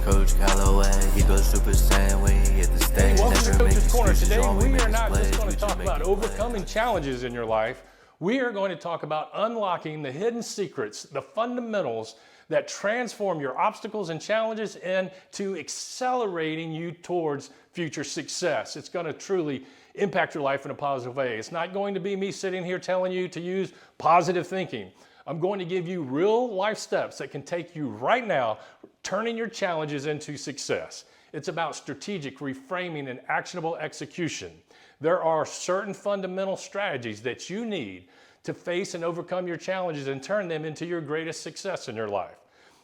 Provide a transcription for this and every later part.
Coach Calloway, he goes Super Saiyan when he hit the stage. Welcome to Never make Coach's Corner. excuses, Today always we make are his not plays. just going We to talk make about his overcoming plays. challenges in your life. We are going to talk about unlocking the hidden secrets, the fundamentals that transform your obstacles and challenges into accelerating you towards future success. It's going to truly impact your life in a positive way. It's not going to be me sitting here telling you to use positive thinking. I'm going to give you real life steps that can take you right now, turning your challenges into success. It's about strategic reframing and actionable execution. There are certain fundamental strategies that you need to face and overcome your challenges and turn them into your greatest success in your life.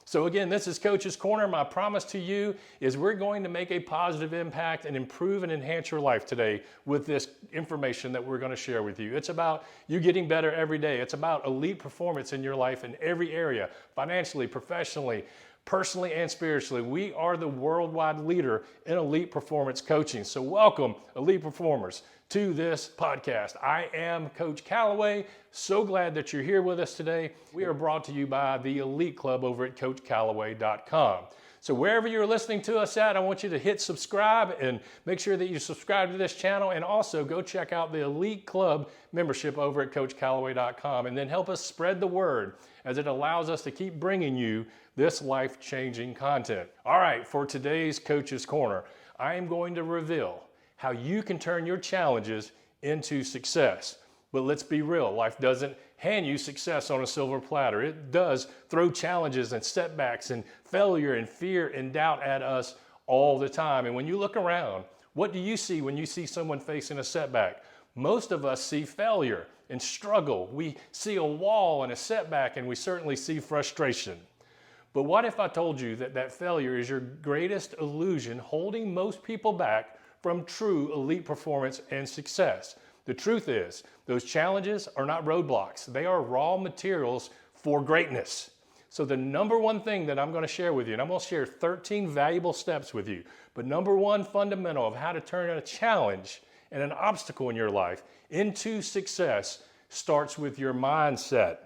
So again, this is Coach's Corner. My promise to you is we're going to make a positive impact and improve and enhance your life today with this information that we're going to share with you. It's about you getting better every day. It's about elite performance in your life in every area, financially, professionally, personally, and spiritually. We are the worldwide leader in elite performance coaching. So welcome, elite performers, to this podcast. I am Coach Calloway. So glad that you're here with us today. We are brought to you by the Elite Club over at CoachCalloway.com. So wherever you're listening to us at, I want you to hit subscribe and make sure that you subscribe to this channel, and also go check out the Elite Club membership over at CoachCalloway.com, and then help us spread the word as it allows us to keep bringing you this life-changing content. All right, for today's Coach's Corner, I am going to reveal how you can turn your challenges into success. But let's be real, life doesn't hand you success on a silver platter. It does throw challenges and setbacks and failure and fear and doubt at us all the time. And when you look around, what do you see when you see someone facing a setback? Most of us see failure and struggle. We see a wall and a setback, and we certainly see frustration. But what if I told you that that failure is your greatest illusion holding most people back from true elite performance and success? The truth is, those challenges are not roadblocks. They are raw materials for greatness. So the number one thing that I'm going to share with you, and I'm going to share 13 valuable steps with you, but number one fundamental of how to turn a challenge and an obstacle in your life into success starts with your mindset.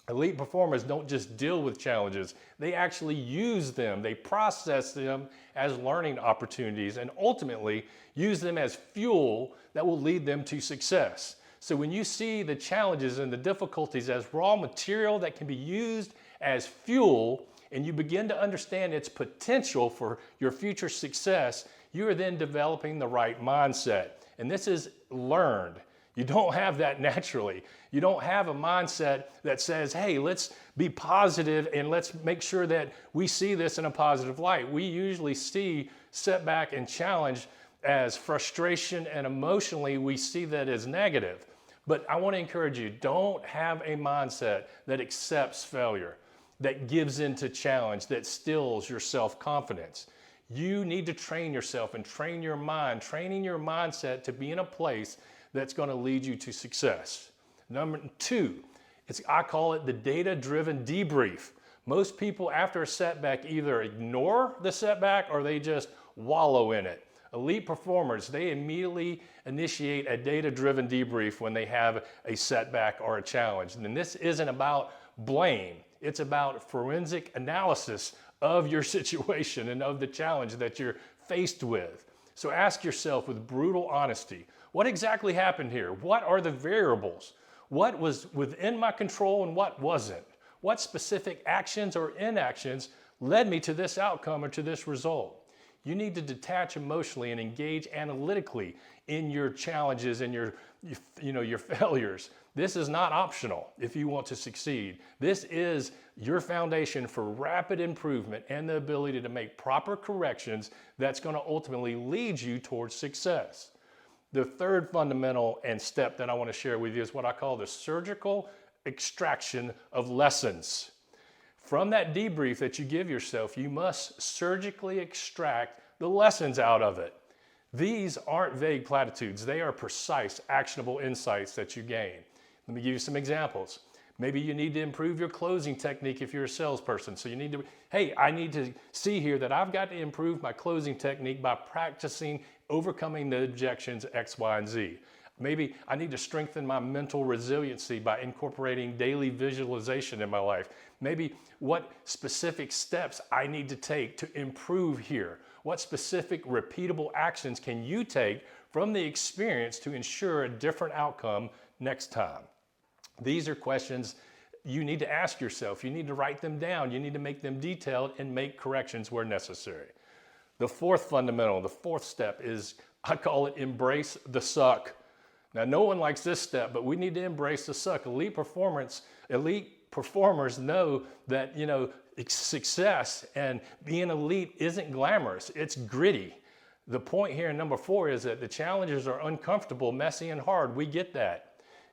Elite performers don't just deal with challenges, they actually use them. They process them as learning opportunities and ultimately use them as fuel that will lead them to success. So when you see the challenges and the difficulties as raw material that can be used as fuel, and you begin to understand its potential for your future success, you are then developing the right mindset. And this is learned. You don't have that naturally. You don't have a mindset that says, hey, let's be positive and let's make sure that we see this in a positive light. We usually see setback and challenge as frustration, and emotionally we see that as negative. But I want to encourage you, don't have a mindset that accepts failure, that gives into challenge, that stills your self-confidence. You need to train yourself and train your mind, training your mindset to be in a place that's going to lead you to success. Number two, I call it the data-driven debrief. Most people after a setback either ignore the setback or they just wallow in it. Elite performers, they immediately initiate a data-driven debrief when they have a setback or a challenge. And this isn't about blame. It's about forensic analysis of your situation and of the challenge that you're faced with. So ask yourself with brutal honesty, what exactly happened here? What are the variables? What was within my control and what wasn't? What specific actions or inactions led me to this outcome or to this result? You need to detach emotionally and engage analytically in your challenges and your failures. This is not optional if you want to succeed. This is your foundation for rapid improvement and the ability to make proper corrections that's going to ultimately lead you towards success. The third fundamental and step that I want to share with you is what I call the surgical extraction of lessons. From that debrief that you give yourself, you must surgically extract the lessons out of it. These aren't vague platitudes. They are precise, actionable insights that you gain. Let me give you some examples. Maybe you need to improve your closing technique if you're a salesperson. So you need to, hey, I need to see here that I've got to improve my closing technique by practicing overcoming the objections X, Y, and Z. Maybe I need to strengthen my mental resiliency by incorporating daily visualization in my life. Maybe what specific steps I need to take to improve here. What specific repeatable actions can you take from the experience to ensure a different outcome next time? These are questions you need to ask yourself. You need to write them down. You need to make them detailed and make corrections where necessary. The fourth fundamental, the fourth step is, I call it embrace the suck. Now, no one likes this step, but we need to embrace the suck. Elite performers know that, success and being elite isn't glamorous. It's gritty. The point here in number 4 is that the challenges are uncomfortable, messy, and hard. We get that.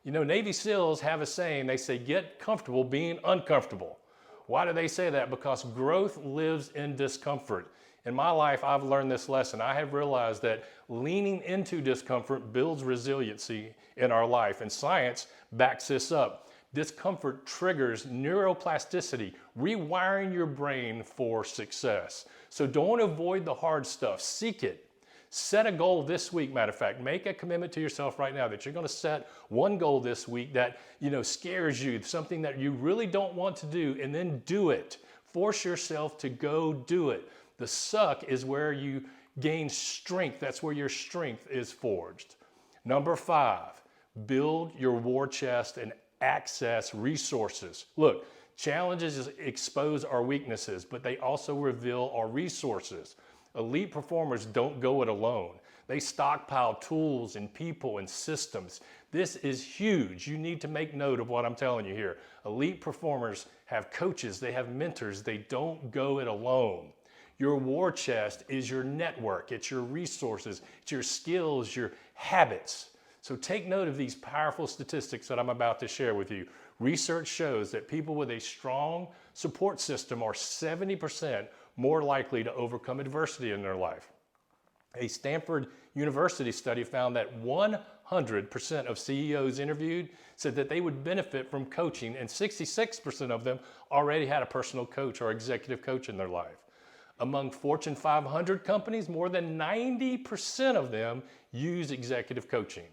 Navy SEALs have a saying. They say, get comfortable being uncomfortable. Why do they say that? Because growth lives in discomfort. In my life, I've learned this lesson. I have realized that leaning into discomfort builds resiliency in our life, and science backs this up. Discomfort triggers neuroplasticity, rewiring your brain for success. So don't avoid the hard stuff. Seek it. Set a goal this week, matter of fact. Make a commitment to yourself right now that you're going to set one goal this week that, scares you, something that you really don't want to do, and then do it. Force yourself to go do it. The suck is where you gain strength. That's where your strength is forged. Number 5, build your war chest and access resources. Look, challenges expose our weaknesses, but they also reveal our resources. Elite performers don't go it alone. They stockpile tools and people and systems. This is huge. You need to make note of what I'm telling you here. Elite performers have coaches, they have mentors, they don't go it alone. Your war chest is your network, it's your resources, it's your skills, your habits. So take note of these powerful statistics that I'm about to share with you. Research shows that people with a strong support system are 70% more likely to overcome adversity in their life. A Stanford University study found that 100% of CEOs interviewed said that they would benefit from coaching, and 66% of them already had a personal coach or executive coach in their life. Among Fortune 500 companies, more than 90% of them use executive coaching.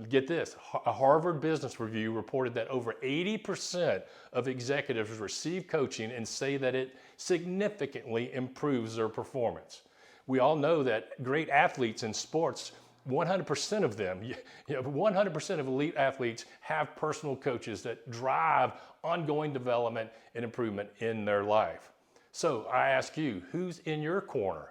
Get this, a Harvard Business Review reported that over 80% of executives receive coaching and say that it significantly improves their performance. We all know that great athletes in sports, 100% of them, 100% of elite athletes have personal coaches that drive ongoing development and improvement in their life. So I ask you, who's in your corner?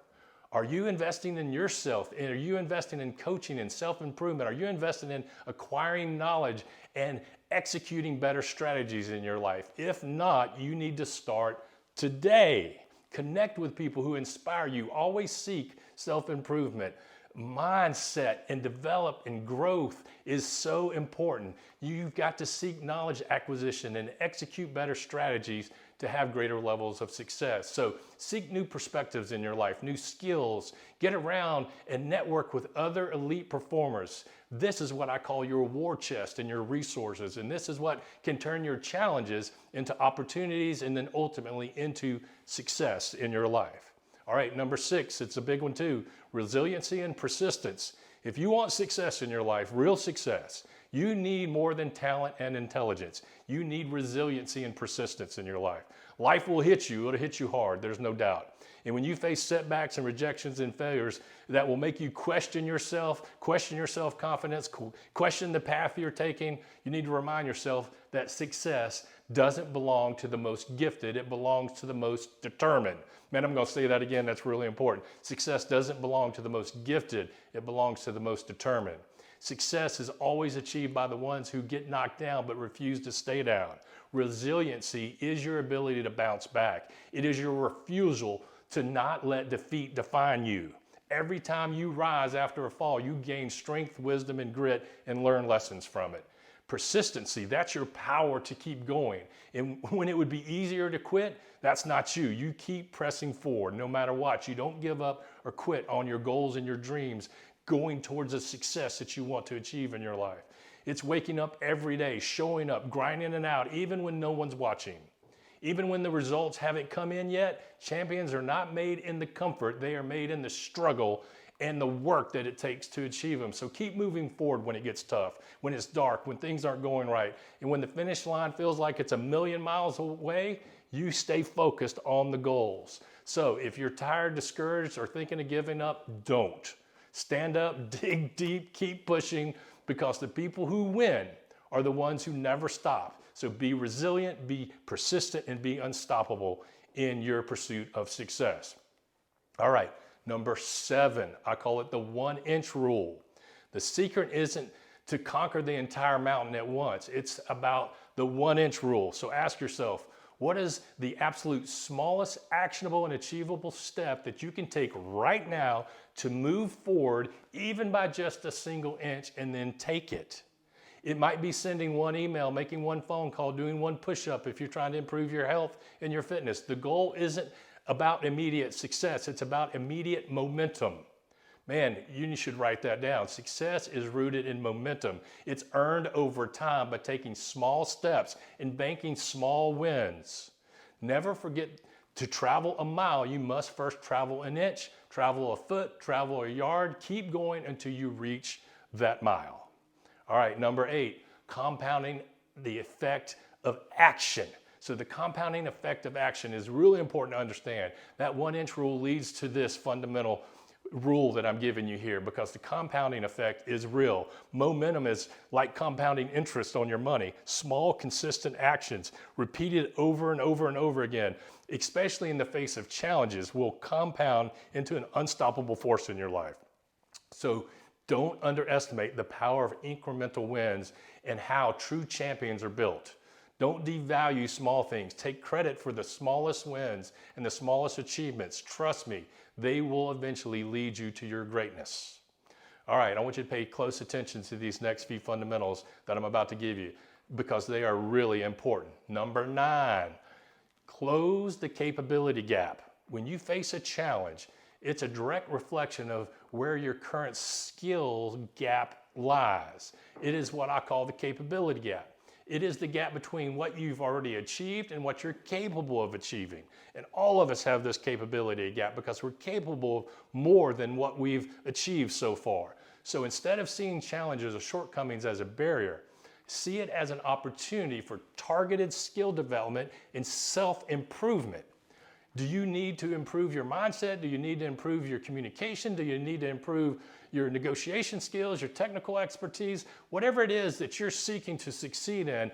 Are you investing in yourself? Are you investing in coaching and self-improvement? Are you investing in acquiring knowledge and executing better strategies in your life? If not, you need to start today. Connect with people who inspire you. Always seek self-improvement. Mindset and develop and growth is so important. You've got to seek knowledge acquisition and execute better strategies to have greater levels of success. So seek new perspectives in your life, new skills, get around and network with other elite performers. This is what I call your war chest and your resources. And this is what can turn your challenges into opportunities and then ultimately into success in your life. All right, number 6, it's a big one too, resiliency and persistence. If you want success in your life, real success, you need more than talent and intelligence. You need resiliency and persistence in your life. Life will hit you. It'll hit you hard. There's no doubt. And when you face setbacks and rejections and failures that will make you question your self-confidence, question the path you're taking, you need to remind yourself that success doesn't belong to the most gifted. It belongs to the most determined. Man, I'm going to say that again. That's really important. Success doesn't belong to the most gifted. It belongs to the most determined. Success is always achieved by the ones who get knocked down but refuse to stay down. Resiliency is your ability to bounce back. It is your refusal to not let defeat define you. Every time you rise after a fall, you gain strength, wisdom, and grit and learn lessons from it. Persistency, that's your power to keep going. And when it would be easier to quit, that's not you. You keep pressing forward no matter what. You don't give up or quit on your goals and your dreams, going towards the success that you want to achieve in your life. It's waking up every day, showing up, grinding it out, even when no one's watching. Even when the results haven't come in yet, champions are not made in the comfort, they are made in the struggle and the work that it takes to achieve them. So keep moving forward when it gets tough, when it's dark, when things aren't going right, and when the finish line feels like it's a million miles away, you stay focused on the goals. So if you're tired, discouraged, or thinking of giving up, don't. Stand up, dig deep, keep pushing, because the people who win are the ones who never stop. So be resilient, be persistent, and be unstoppable in your pursuit of success. All right, number 7, I call it the 1-inch rule. The secret isn't to conquer the entire mountain at once. It's about the 1-inch rule. So ask yourself, what is the absolute smallest actionable and achievable step that you can take right now to move forward, even by just a single inch, and then take it? It might be sending one email, making one phone call, doing one push-up if you're trying to improve your health and your fitness. The goal isn't about immediate success. It's about immediate momentum. Man, you should write that down. Success is rooted in momentum. It's earned over time by taking small steps and banking small wins. Never forget, to travel a mile, you must first travel an inch, travel a foot, travel a yard. Keep going until you reach that mile. All right, number 8, compounding the effect of action. So the compounding effect of action is really important to understand. That 1-inch rule leads to this fundamental rule that I'm giving you here, because the compounding effect is real. Momentum is like compounding interest on your money. Small, consistent actions repeated over and over and over again, especially in the face of challenges, will compound into an unstoppable force in your life. So don't underestimate the power of incremental wins and how true champions are built. Don't devalue small things. Take credit for the smallest wins and the smallest achievements. Trust me, they will eventually lead you to your greatness. All right, I want you to pay close attention to these next few fundamentals that I'm about to give you, because they are really important. Number 9, close the capability gap. When you face a challenge, it's a direct reflection of where your current skill gap lies. It is what I call the capability gap. It is the gap between what you've already achieved and what you're capable of achieving. And all of us have this capability gap because we're capable of more than what we've achieved so far. So instead of seeing challenges or shortcomings as a barrier, see it as an opportunity for targeted skill development and self-improvement. Do you need to improve your mindset? Do you need to improve your communication? Do you need to improve your negotiation skills, your technical expertise? Whatever it is that you're seeking to succeed in,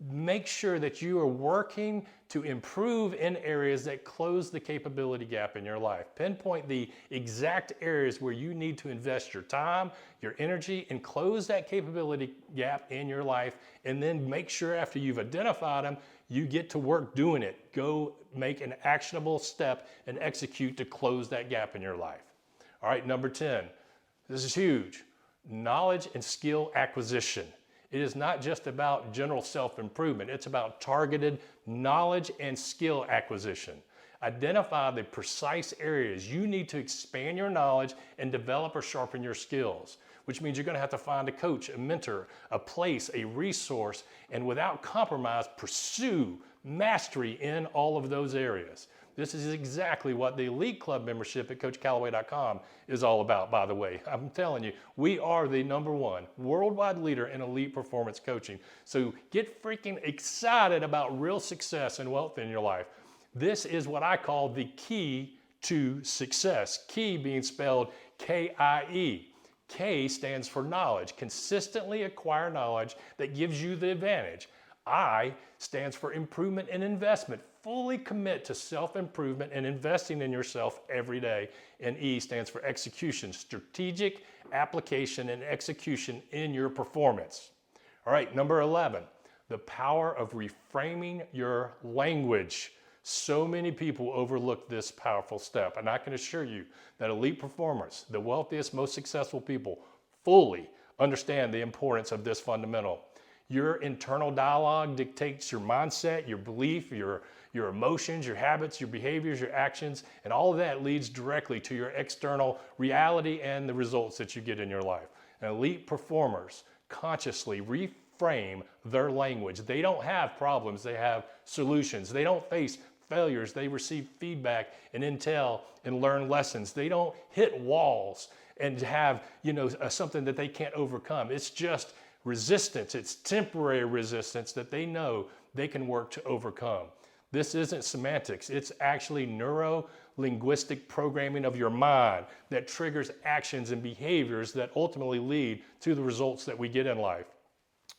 make sure that you are working to improve in areas that close the capability gap in your life. Pinpoint the exact areas where you need to invest your time, your energy, and close that capability gap in your life. And then make sure after you've identified them, you get to work doing it. Go make an actionable step and execute to close that gap in your life. All right, number 10. This is huge. Knowledge and skill acquisition. It is not just about general self-improvement. It's about targeted knowledge and skill acquisition. Identify the precise areas you need to expand your knowledge and develop or sharpen your skills, which means you're going to have to find a coach, a mentor, a place, a resource, and without compromise, pursue mastery in all of those areas. This is exactly what the Elite Club membership at CoachCallaway.com is all about, by the way. I'm telling you, we are the #1 worldwide leader in elite performance coaching. So get freaking excited about real success and wealth in your life. This is what I call the key to success. Key being spelled K-I-E. K stands for knowledge. Consistently acquire knowledge that gives you the advantage. I stands for improvement and investment. Fully commit to self-improvement and investing in yourself every day. And E stands for execution, strategic application and execution in your performance. All right, number 11, the power of reframing your language. So many people overlook this powerful step, and I can assure you that elite performers, the wealthiest, most successful people, fully understand the importance of this fundamental. Your internal dialogue dictates your mindset, your belief, your emotions, your habits, your behaviors, your actions, and all of that leads directly to your external reality and the results that you get in your life. And elite performers consciously reframe their language. They don't have problems, they have solutions. They don't face failures, they receive feedback and intel and learn lessons. They don't hit walls and have, something that they can't overcome. It's just resistance. It's temporary resistance that they know they can work to overcome. This isn't semantics. It's actually neuro-linguistic programming of your mind that triggers actions and behaviors that ultimately lead to the results that we get in life.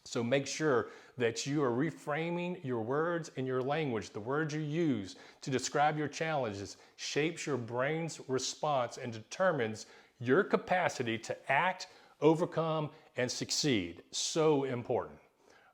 So make sure that you are reframing your words and your language. The words you use to describe your challenges shapes your brain's response and determines your capacity to act, overcome, and succeed. So important.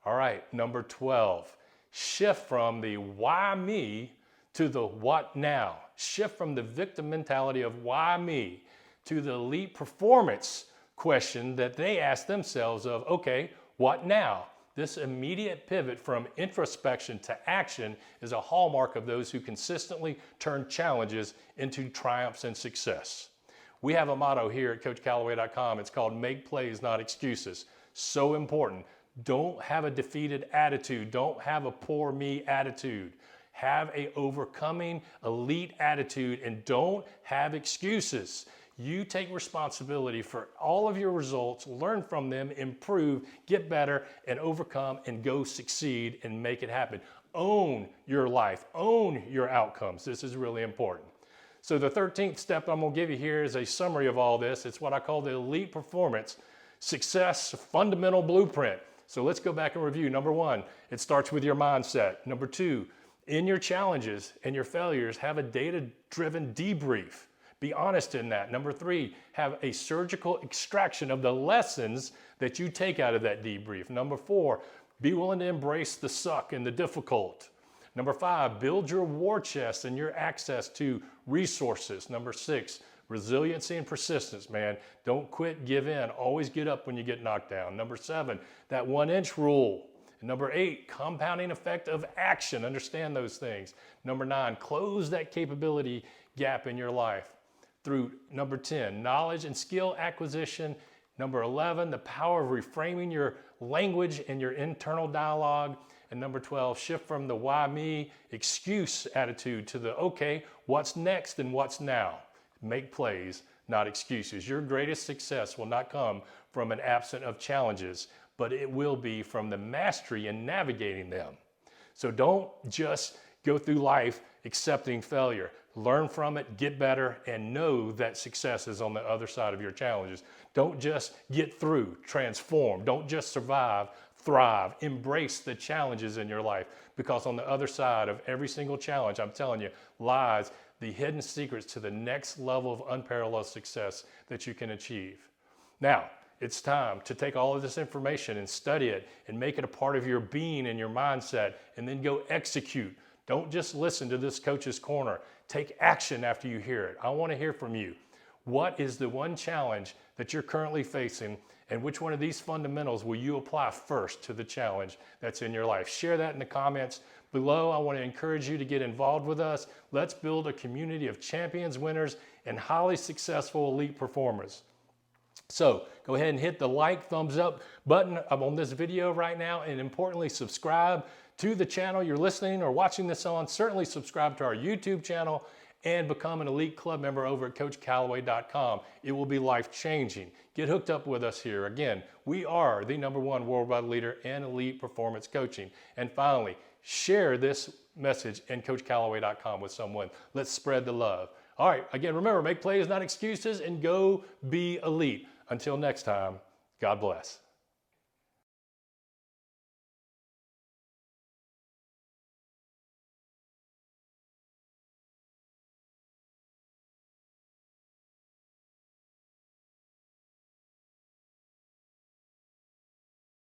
All right, number 12, shift from the why me to the what now. Shift from the victim mentality of why me to the elite performance question that they ask themselves of, okay, what now? This immediate pivot from introspection to action is a hallmark of those who consistently turn challenges into triumphs and success. We have a motto here at CoachCallaway.com. It's called Make Plays, Not Excuses. So important. Don't have a defeated attitude. Don't have a poor me attitude. Have a overcoming elite attitude and don't have excuses. You take responsibility for all of your results, learn from them, improve, get better, and overcome and go succeed and make it happen. Own your life, own your outcomes. This is really important. So the 13th step I'm gonna give you here is a summary of all this. It's what I call the elite performance success fundamental blueprint. So let's go back and review. Number 1, it starts with your mindset. Number 2, in your challenges and your failures, have a data-driven debrief. Be honest in that. Number 3, have a surgical extraction of the lessons that you take out of that debrief. Number 4, be willing to embrace the suck and the difficult. Number 5, build your war chest and your access to resources. Number 6, resiliency and persistence, man. Don't quit, give in. Always get up when you get knocked down. Number 7, that 1-inch rule. And number 8, compounding effect of action. Understand those things. Number 9, close that capability gap in your life through number 10, knowledge and skill acquisition. Number 11, the power of reframing your language and your internal dialogue. And number 12, shift from the why me excuse attitude to the okay, what's next and what's now. Make plays, not excuses. Your greatest success will not come from an absence of challenges, but it will be from the mastery in navigating them. So don't just go through life accepting failure. Learn from it, get better, and know that success is on the other side of your challenges. Don't just get through, transform. Don't just survive, thrive. Embrace the challenges in your life, because on the other side of every single challenge, I'm telling you, lies the hidden secrets to the next level of unparalleled success that you can achieve. Now, it's time to take all of this information and study it and make it a part of your being and your mindset, and then go execute. Don't just listen to this coach's corner. Take action after you hear it. I want to hear from you. What is the one challenge that you're currently facing, and which one of these fundamentals will you apply first to the challenge that's in your life? Share that in the comments below. I want to encourage you to get involved with us. Let's build a community of champions, winners, and highly successful elite performers. So go ahead and hit the like, thumbs up button on this video right now, and importantly, subscribe to the channel you're listening or watching this on. Certainly subscribe to our YouTube channel and become an elite club member over at CoachCallaway.com. It will be life-changing. Get hooked up with us here. Again, we are the #1 worldwide leader in elite performance coaching. And finally, share this message in CoachCallaway.com with someone. Let's spread the love. All right, again, remember, make plays, not excuses, and go be elite. Until next time, God bless.